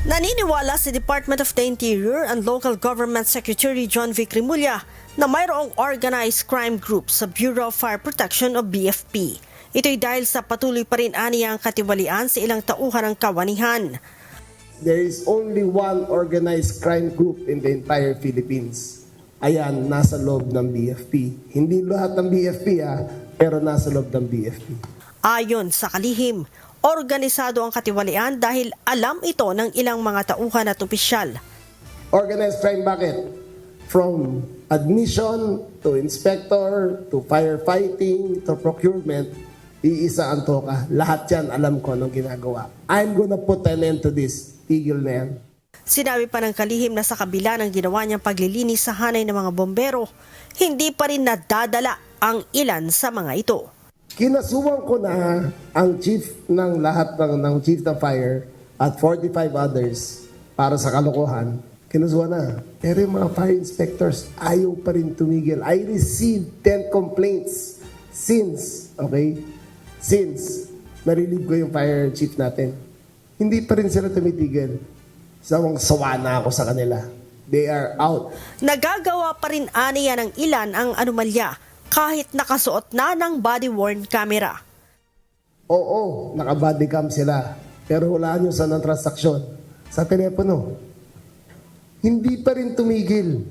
Naniniwala si Department of the Interior and Local Government Secretary John Vic Rimulya na mayroong organized crime group sa Bureau of Fire Protection o BFP. Ito'y dahil sa patuloy pa rin aniya ang katiwalian sa ilang tauhan ng kawanihan. There is only one organized crime group in the entire Philippines. Ayan, nasa loob ng BFP. Hindi lahat ng BFP pero nasa loob ng BFP. Ayon sa kalihim, organisado ang katiwalian dahil alam ito ng ilang mga tauhan at opisyal. Organized crime bakit? From admission to inspector to firefighting to procurement, iisa ang toka. Lahat yan alam ko anong ginagawa. I'm gonna put an end to this. Tigil na yan. Sinabi pa ng kalihim na sa kabila ng ginawa niyang paglilinis sa hanay ng mga bombero, hindi pa rin nadadala ang ilan sa mga ito. Kinasuhan ko na ang chief ng lahat ng chief ng fire at 45 others para sa kalokohan. Kinasuhan na. Pero yung mga fire inspectors ayaw pa rin tumigil. I received 10 complaints since na-relieve ko yung fire chief natin. Hindi pa rin sila tumitigil. Sawang-sawa na ako sa kanila. They are out. Nagagawa pa rin aniya ng ilan ang anomalya kahit nakasuot na ng body-worn camera. Oo, naka-bodycam sila. Pero wala nyo sa transaksyon. Sa telepono. Hindi pa rin tumigil.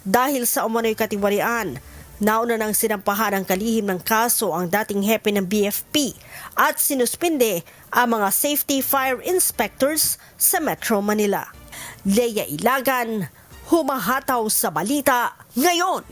Dahil sa umano'y katiwalian, nauna nang sinampahan ng kalihim ng kaso ang dating hepe ng BFP at sinuspinde ang mga safety fire inspectors sa Metro Manila. Leia Ilagan, humahataw sa balita ngayon.